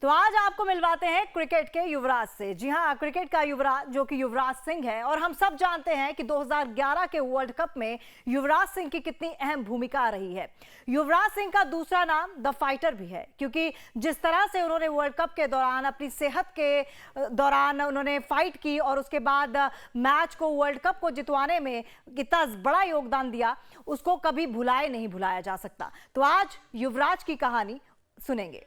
तो आज आपको मिलवाते हैं क्रिकेट के युवराज से। जी हां, क्रिकेट का युवराज जो कि युवराज सिंह है। और हम सब जानते हैं कि 2011 के वर्ल्ड कप में युवराज सिंह की कितनी अहम भूमिका रही है। युवराज सिंह का दूसरा नाम द फाइटर भी है, क्योंकि जिस तरह से उन्होंने वर्ल्ड कप के दौरान अपनी सेहत के दौरान उन्होंने फाइट की और उसके बाद मैच को, वर्ल्ड कप को जितवाने में कितना बड़ा योगदान दिया, उसको कभी नहीं भुलाया जा सकता। तो आज युवराज की कहानी सुनेंगे।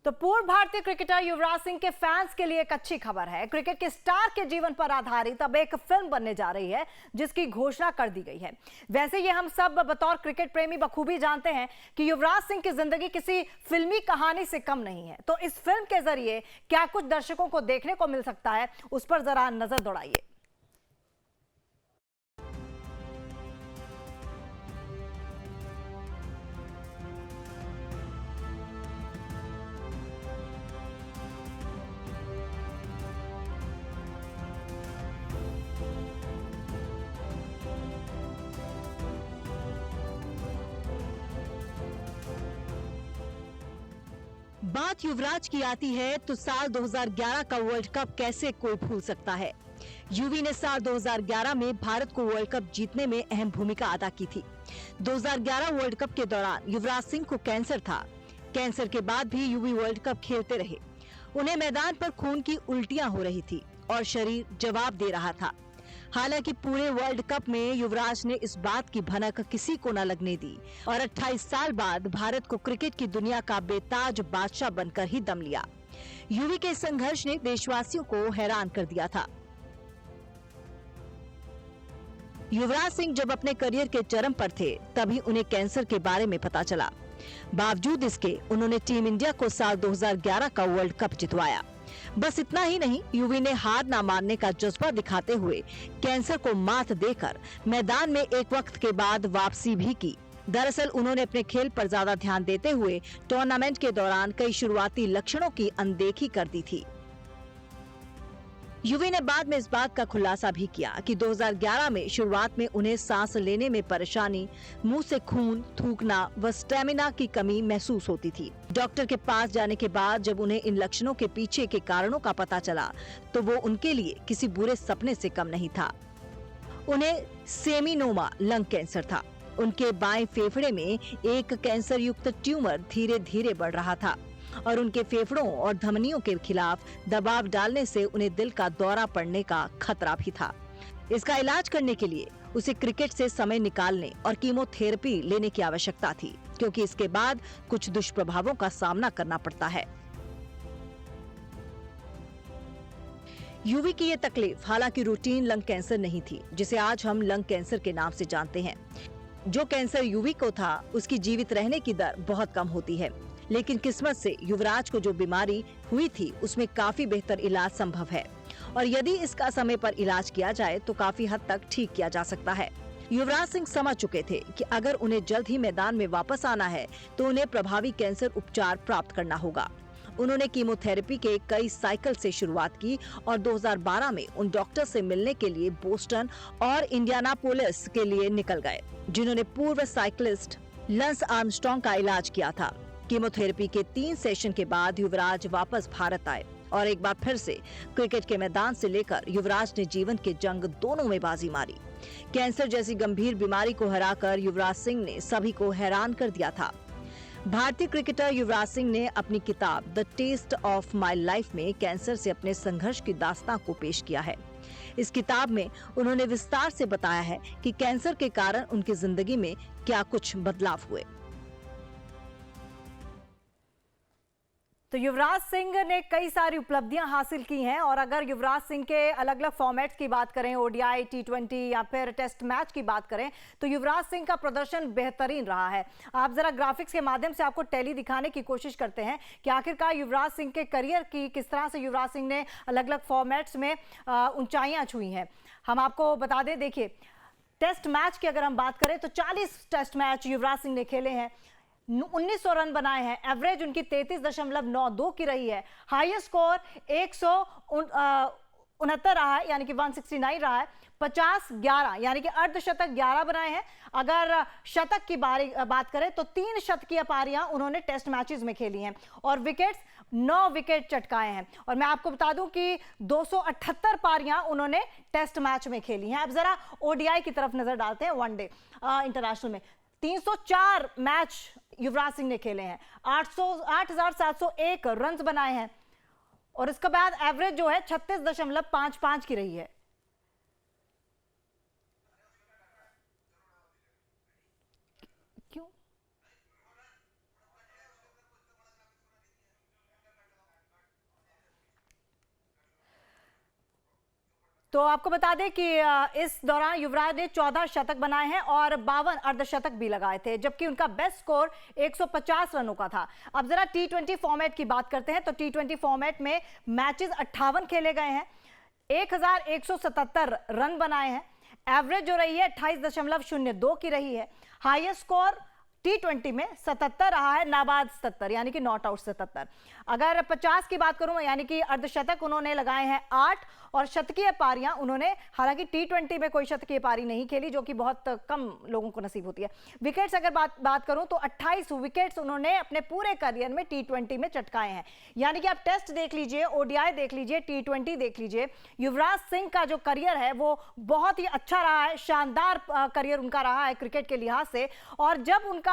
तो पूर्व भारतीय क्रिकेटर युवराज सिंह के फैंस के लिए एक अच्छी खबर है। क्रिकेट के स्टार के जीवन पर आधारित अब एक फिल्म बनने जा रही है, जिसकी घोषणा कर दी गई है। वैसे ये हम सब बतौर क्रिकेट प्रेमी बखूबी जानते हैं कि युवराज सिंह की जिंदगी किसी फिल्मी कहानी से कम नहीं है। तो इस फिल्म के जरिए क्या कुछ दर्शकों को देखने को मिल सकता है, उस पर जरा नजर दौड़ाइए। बात युवराज की आती है तो साल 2011 का वर्ल्ड कप कैसे कोई भूल सकता है। युवी ने साल 2011 में भारत को वर्ल्ड कप जीतने में अहम भूमिका अदा की थी। 2011 वर्ल्ड कप के दौरान युवराज सिंह को कैंसर था। कैंसर के बाद भी युवी वर्ल्ड कप खेलते रहे। उन्हें मैदान पर खून की उल्टियां हो रही थी और शरीर जवाब दे रहा था। हालांकि पूरे वर्ल्ड कप में युवराज ने इस बात की भनक किसी को न लगने दी और 28 साल बाद भारत को क्रिकेट की दुनिया का बेताज बादशाह बनकर ही दम लिया। युवी के संघर्ष ने देशवासियों को हैरान कर दिया था। युवराज सिंह जब अपने करियर के चरम पर थे, तभी उन्हें कैंसर के बारे में पता चला। बावजूद इसके उन्होंने टीम इंडिया को साल 2011 का वर्ल्ड कप जितवाया। बस इतना ही नहीं, युवी ने हार ना मानने का जज्बा दिखाते हुए कैंसर को मात देकर मैदान में एक वक्त के बाद वापसी भी की। दरअसल उन्होंने अपने खेल पर ज्यादा ध्यान देते हुए टूर्नामेंट के दौरान कई शुरुआती लक्षणों की अनदेखी कर दी थी। युवी ने बाद में इस बात का खुलासा भी किया कि 2011 में शुरुआत में उन्हें सांस लेने में परेशानी, मुंह से खून, थूकना व स्टेमिना की कमी महसूस होती थी। डॉक्टर के पास जाने के बाद जब उन्हें इन लक्षणों के पीछे के कारणों का पता चला, तो वो उनके लिए किसी बुरे सपने से कम नहीं था। उन्हें सेमिनोमा लंग कैंसर था। उनके बाएं फेफड़े में एक कैंसर युक्त ट्यूमर धीरे धीरे बढ़ रहा था और उनके फेफड़ों और धमनियों के खिलाफ दबाव डालने से उन्हें दिल का दौरा पड़ने का खतरा भी था। इसका इलाज करने के लिए उसे क्रिकेट से समय निकालने और कीमोथेरेपी लेने की आवश्यकता थी, क्योंकि इसके बाद कुछ दुष्प्रभावों का सामना करना पड़ता है। युवी की ये तकलीफ हालांकि रूटीन लंग कैंसर नहीं थी, जिसे आज हम लंग कैंसर के नाम से जानते हैं। जो कैंसर युवी को था, उसकी जीवित रहने की दर बहुत कम होती है, लेकिन किस्मत से युवराज को जो बीमारी हुई थी उसमें काफी बेहतर इलाज संभव है और यदि इसका समय पर इलाज किया जाए तो काफी हद तक ठीक किया जा सकता है। युवराज सिंह समझ चुके थे कि अगर उन्हें जल्द ही मैदान में वापस आना है तो उन्हें प्रभावी कैंसर उपचार प्राप्त करना होगा। उन्होंने कीमोथेरेपी के कई साइकिल से शुरुआत की और 2012 में उन डॉक्टर से मिलने के लिए बोस्टन और इंडियानापोलिस के लिए निकल गए, जिन्होंने पूर्व साइकिलिस्ट लंस आर्मस्ट्रॉन्ग का इलाज किया था। कीमोथेरेपी के 3 सेशन के बाद युवराज वापस भारत आए और एक बार फिर से क्रिकेट के मैदान से लेकर युवराज ने जीवन के जंग दोनों में बाजी मारी। कैंसर जैसी गंभीर बीमारी को हराकर युवराज सिंह ने सभी को हैरान कर दिया था। भारतीय क्रिकेटर युवराज सिंह ने अपनी किताब the test of my life में कैंसर से अपने संघर्ष की दास्तां को पेश किया है। इस किताब में उन्होंने विस्तार से बताया है कि कैंसर के कारण उनकी जिंदगी में क्या कुछ बदलाव हुए। तो युवराज सिंह ने कई सारी उपलब्धियां हासिल की हैं और अगर युवराज सिंह के अलग अलग फॉर्मेट्स की बात करें, ओडीआई, T20 या फिर टेस्ट मैच की बात करें, तो युवराज सिंह का प्रदर्शन बेहतरीन रहा है। आप जरा ग्राफिक्स के माध्यम से आपको टैली दिखाने की कोशिश करते हैं कि आखिरकार युवराज सिंह के करियर की किस तरह से युवराज सिंह ने अलग अलग फॉर्मेट्स में ऊंचाइयां छुई हैं। हम आपको बता दें, देखिए टेस्ट मैच की अगर हम बात करें तो 40 टेस्ट मैच युवराज सिंह ने खेले हैं, 1900 रन बनाए हैं, एवरेज उनकी 33.92 की रही है, हाईएस्ट स्कोर 169 रहा है यानी कि 169 रहा है, 50-11 यानी कि अर्धशतक 11 बनाए हैं। अगर शतक की बात करें तो 3 शतकीय पारियां उन्होंने टेस्ट मैचेस में खेली हैं और विकेट्स 9 विकेट चटकाए हैं। और मैं आपको बता दूं कि 278 पारियां उन्होंने टेस्ट मैच में खेली हैं। अब जरा ओडीआई की तरफ नजर डालते हैं, वनडे इंटरनेशनल में 304 मैच युवराज सिंह ने खेले हैं, 8,701 रन बनाए हैं और इसके बाद एवरेज जो है 36.55 की रही है। क्यों? तो आपको बता दें कि इस दौरान युवराज ने 14 शतक बनाए हैं और 52 अर्धशतक भी लगाए थे, जबकि उनका बेस्ट स्कोर 150 रनों का था। अब जरा T20 फॉर्मेट की बात करते हैं तो T20 फॉर्मेट में मैचेस 58 खेले गए हैं, 1177 रन बनाए हैं, एवरेज जो रही है 28.02 की रही है, हाईएस्ट स्कोर T20 में 77 रहा है, नाबाद 77 यानी कि नॉट आउट 77। अगर 50 की बात करूं यानी कि अर्धशतक उन्होंने लगाए हैं 8 और शतकीय पारियां उन्होंने, हालांकि T20 में कोई शतकीय पारी नहीं खेली जो कि बहुत कम लोगों को नसीब होती है। विकेट्स अगर बात करूं तो 28 विकेट्स उन्होंने अपने पूरे करियर में T20 में चटकाए हैं। यानी कि आप टेस्ट देख लीजिए, ओडीआई देख लीजिए, T20 देख लीजिए, युवराज सिंह का जो करियर है वो बहुत ही अच्छा रहा है, शानदार करियर उनका रहा है क्रिकेट के लिहाज से। और जब उनका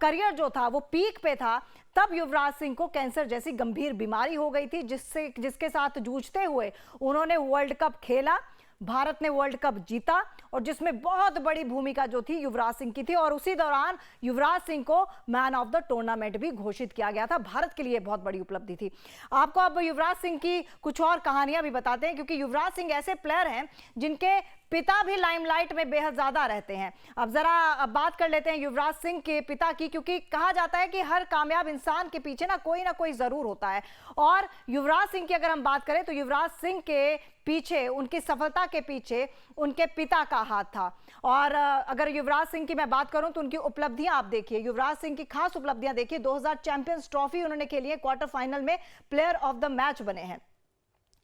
करियर जो था वो पीक पे था तब युवराज सिंह को कैंसर जैसी गंभीर बीमारी हो गई थी, जिसके साथ जूझते हुए उन्होंने वर्ल्ड कप खेला, भारत ने वर्ल्ड कप जीता और जिसमें बहुत बड़ी भूमिका जो थी युवराज सिंह की थी और उसी दौरान युवराज सिंह को मैन ऑफ द टूर्नामेंट भी घोषित किया गया था। भारत के लिए बहुत बड़ी उपलब्धि थी। आपको अब युवराज सिंह की कुछ और कहानियां भी बताते हैं, क्योंकि युवराज सिंह ऐसे प्लेयर हैं जिनके पिता भी लाइमलाइट में बेहद ज्यादा रहते हैं। अब जरा बात कर लेते हैं युवराज सिंह के पिता की, क्योंकि कहा जाता है कि हर कामयाब इंसान के पीछे ना कोई जरूर होता है और युवराज सिंह की अगर हम बात करें तो युवराज सिंह के पीछे, उनकी सफलता के पीछे उनके पिता का हाथ था। और अगर युवराज सिंह की मैं बात करूं तो उनकी उपलब्धियां आप देखिए, युवराज सिंह की खास उपलब्धियां देखिए, 2000 चैंपियंस ट्रॉफी उन्होंने खेली है, क्वार्टर फाइनल में प्लेयर ऑफ द मैच बने हैं।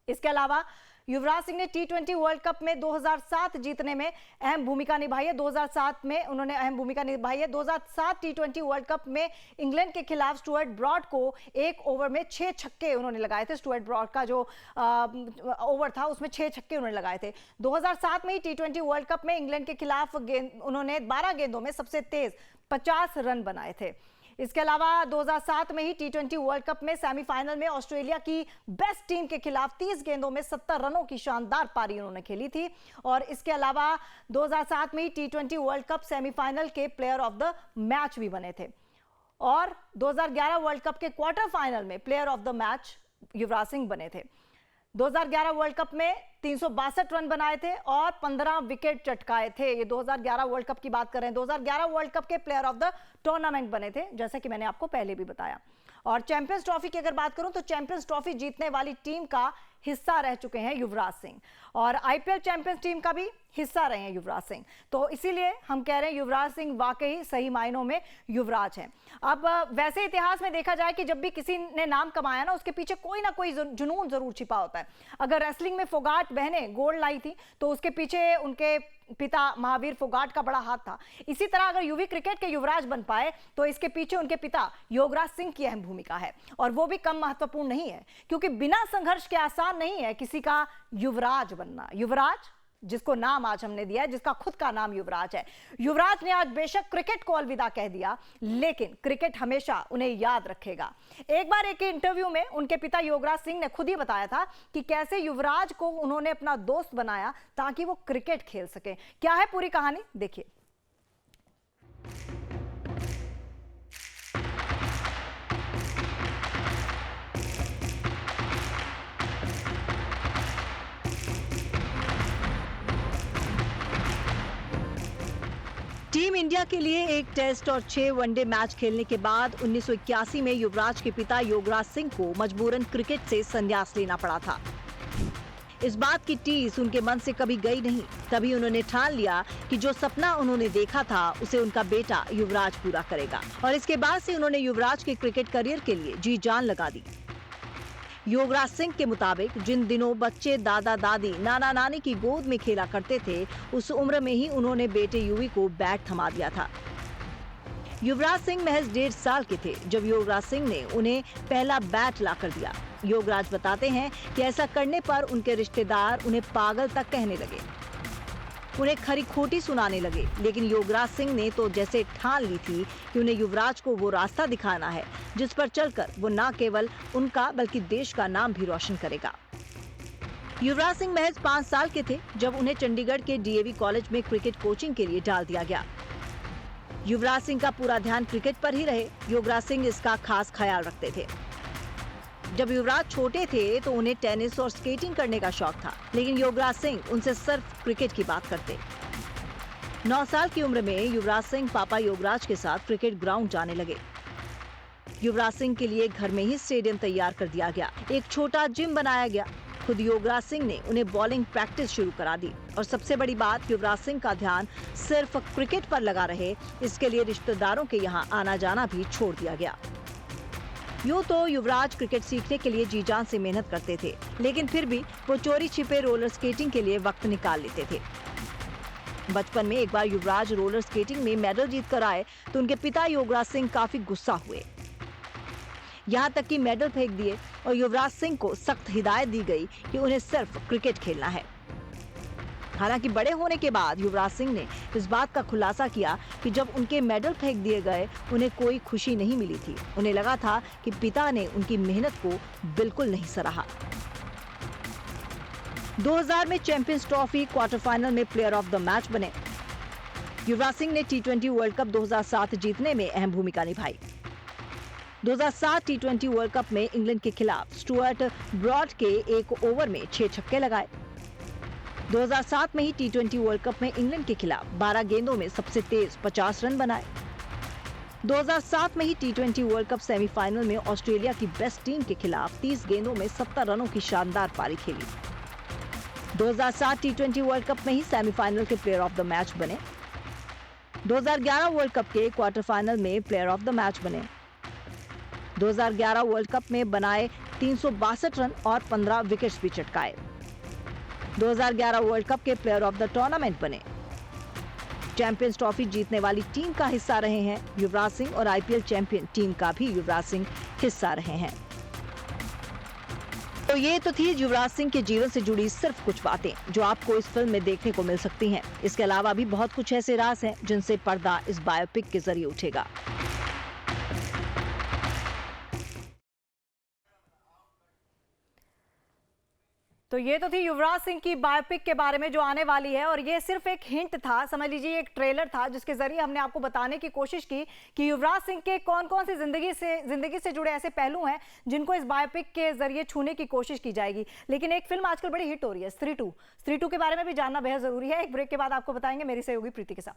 इसके अलावा युवराज सिंह ने T20 वर्ल्ड कप में 2007 जीतने में अहम भूमिका निभाई है, 2007 में उन्होंने अहम भूमिका निभाई है। 2007 T20 वर्ल्ड कप में इंग्लैंड के खिलाफ स्टुअर्ट ब्रॉड को एक ओवर में 6 छक्के उन्होंने लगाए थे। स्टुअर्ट ब्रॉड का जो ओवर था उसमें 6 छक्के उन्होंने लगाए थे। 2007 में ही T20 वर्ल्ड कप में इंग्लैंड के खिलाफ उन्होंने 12 गेंदों में सबसे तेज 50 रन बनाए थे। इसके अलावा 2007 में ही T20 वर्ल्ड कप में सेमीफाइनल में ऑस्ट्रेलिया की बेस्ट टीम के खिलाफ 30 गेंदों में 70 रनों की शानदार पारी उन्होंने खेली थी। और इसके अलावा 2007 में ही T20 वर्ल्ड कप सेमीफाइनल के प्लेयर ऑफ द मैच भी बने थे और 2011 वर्ल्ड कप के क्वार्टर फाइनल में player of the match Yuvraj Singh बने थे। 2011 वर्ल्ड कप में 362 रन बनाए थे और 15 विकेट चटकाए थे। ये 2011 वर्ल्ड कप की बात कर रहे हैं। 2011 वर्ल्ड कप के प्लेयर ऑफ द टूर्नामेंट बने थे, जैसे कि मैंने आपको पहले भी बताया। और चैंपियंस ट्रॉफी की अगर बात करूं तो चैंपियंस ट्रॉफी जीतने वाली टीम का हिस्सा रह चुके हैं युवराज सिंह और आईपीएल चैंपियंस टीम का भी हिस्सा रहे हैं युवराज सिंह। तो इसीलिए हम कह रहे हैं युवराज सिंह वाकई सही मायनों में युवराज हैं। अब वैसे इतिहास में देखा जाए कि जब भी किसी ने नाम कमाया ना, उसके पीछे कोई ना कोई जुनून जरूर छिपा होता है। अगर रेसलिंग में फोगाट बहनें गोल्ड लाई थी तो उसके पीछे उनके पिता महावीर फोगाट का बड़ा हाथ था। इसी तरह अगर यूवी क्रिकेट के युवराज बन पाए तो इसके पीछे उनके पिता योगराज सिंह की अहम भूमिका है और वो भी कम महत्वपूर्ण नहीं है, क्योंकि बिना संघर्ष के आसान नहीं है किसी का युवराज बनना। युवराज जिसको नाम आज हमने दिया है, जिसका खुद का नाम युवराज है। युवराज ने आज बेशक क्रिकेट को अलविदा कह दिया, लेकिन क्रिकेट हमेशा उन्हें याद रखेगा। एक बार एक इंटरव्यू में उनके पिता योगराज सिंह ने खुद ही बताया था कि कैसे युवराज को उन्होंने अपना दोस्त बनाया ताकि वो क्रिकेट खेल सके। क्या है पूरी कहानी, देखिए। टीम इंडिया के लिए एक टेस्ट और 6 वनडे मैच खेलने के बाद 1981 में युवराज के पिता योगराज सिंह को मजबूरन क्रिकेट से संन्यास लेना पड़ा था। इस बात की टीस उनके मन से कभी गई नहीं। तभी उन्होंने ठान लिया कि जो सपना उन्होंने देखा था उसे उनका बेटा युवराज पूरा करेगा, और इसके बाद से उन्होंने युवराज के क्रिकेट करियर के लिए जी जान लगा दी। योगराज सिंह के मुताबिक जिन दिनों बच्चे दादा दादी नाना नानी की गोद में खेला करते थे, उस उम्र में ही उन्होंने बेटे युवी को बैट थमा दिया था। युवराज सिंह महज 1.5 साल के थे जब योगराज सिंह ने उन्हें पहला बैट ला कर दिया। योगराज बताते हैं कि ऐसा करने पर उनके रिश्तेदार उन्हें पागल तक कहने लगे, उन्हें खरी खोटी सुनाने लगे। लेकिन योगराज सिंह ने तो जैसे ठान ली थी कि उन्हें युवराज को वो रास्ता दिखाना है जिस पर चलकर वो न केवल उनका बल्कि देश का नाम भी रोशन करेगा। युवराज सिंह महज 5 साल के थे जब उन्हें चंडीगढ़ के डीएवी कॉलेज में क्रिकेट कोचिंग के लिए डाल दिया गया। युवराज सिंह का पूरा ध्यान क्रिकेट पर ही रहे। योगराज सिंह इसका खास ख्याल रखते थे। जब युवराज छोटे थे तो उन्हें टेनिस और स्केटिंग करने का शौक था, लेकिन योगराज सिंह उनसे सिर्फ क्रिकेट की बात करते। 9 साल की उम्र में युवराज सिंह पापा योगराज के साथ क्रिकेट ग्राउंड जाने लगे। युवराज सिंह के लिए घर में ही स्टेडियम तैयार कर दिया गया, एक छोटा जिम बनाया गया। खुद योगराज सिंह ने उन्हें बॉलिंग प्रैक्टिस शुरू करा दी, और सबसे बड़ी बात, युवराज सिंह का ध्यान सिर्फ क्रिकेट पर लगा रहे, इसके लिए रिश्तेदारों के यहाँ आना जाना भी छोड़ दिया गया। यूं तो युवराज क्रिकेट सीखने के लिए जी जान से मेहनत करते थे, लेकिन फिर भी वो चोरी छिपे रोलर स्केटिंग के लिए वक्त निकाल लेते थे। बचपन में एक बार युवराज रोलर स्केटिंग में मेडल जीत कर आए तो उनके पिता योगराज सिंह काफी गुस्सा हुए, यहाँ तक कि मेडल फेंक दिए, और युवराज सिंह को सख्त हिदायत दी गई कि उन्हें सिर्फ क्रिकेट खेलना है। हालांकि बड़े होने के बाद युवराज सिंह ने इस बात का खुलासा किया कि जब उनके मेडल फेंक दिए गए उन्हें कोई खुशी नहीं मिली थी। उन्हें लगा था कि पिता ने उनकी मेहनत को बिल्कुल नहीं सराहा। 2000 में चैंपियंस ट्रॉफी क्वार्टर फाइनल में प्लेयर ऑफ द मैच बने। युवराज सिंह ने T20 वर्ल्ड कप 2007 जीतने में अहम भूमिका निभाई। 2007 T20 वर्ल्ड कप में इंग्लैंड के खिलाफ स्टुअर्ट ब्रॉड के एक ओवर में 6 छक्के लगाए। 2007 में ही T20 वर्ल्ड कप में इंग्लैंड के खिलाफ 12 गेंदों में सबसे तेज 50 रन बनाए। 2007 में ही T20 वर्ल्ड कप सेमीफाइनल में ऑस्ट्रेलिया की बेस्ट टीम के खिलाफ 30 गेंदों में 70 रनों की शानदार पारी खेली। 2007 T20 वर्ल्ड कप में ही सेमीफाइनल के प्लेयर ऑफ द मैच बने। 2011 वर्ल्ड कप के क्वार्टर फाइनल में प्लेयर ऑफ द मैच बने। 2011 वर्ल्ड कप में बनाए 362 रन और 15 विकेट्स भी चटकाए। 2011 वर्ल्ड कप के प्लेयर ऑफ द टूर्नामेंट बने। चैंपियंस ट्रॉफी जीतने वाली टीम का हिस्सा रहे हैं युवराज सिंह, और आईपीएल चैंपियन टीम का भी युवराज सिंह हिस्सा रहे हैं। तो ये तो थी युवराज सिंह के जीवन से जुड़ी सिर्फ कुछ बातें जो आपको इस फिल्म में देखने को मिल सकती हैं। इसके अलावा भी बहुत कुछ ऐसे राज हैं जिनसे पर्दा इस बायोपिक के जरिए उठेगा। तो ये तो थी युवराज सिंह की बायोपिक के बारे में जो आने वाली है, और ये सिर्फ एक हिंट था, समझ लीजिए एक ट्रेलर था जिसके जरिए हमने आपको बताने की कोशिश की कि युवराज सिंह के कौन कौन से जिंदगी से जुड़े ऐसे पहलू हैं जिनको इस बायोपिक के जरिए छूने की कोशिश की जाएगी। लेकिन एक फिल्म आजकल बड़ी हिट हो रही है, स्त्री 2 के बारे में भी जानना बेहद जरूरी है। एक ब्रेक के बाद आपको बताएंगे मेरी सहयोगी प्रीति के साथ।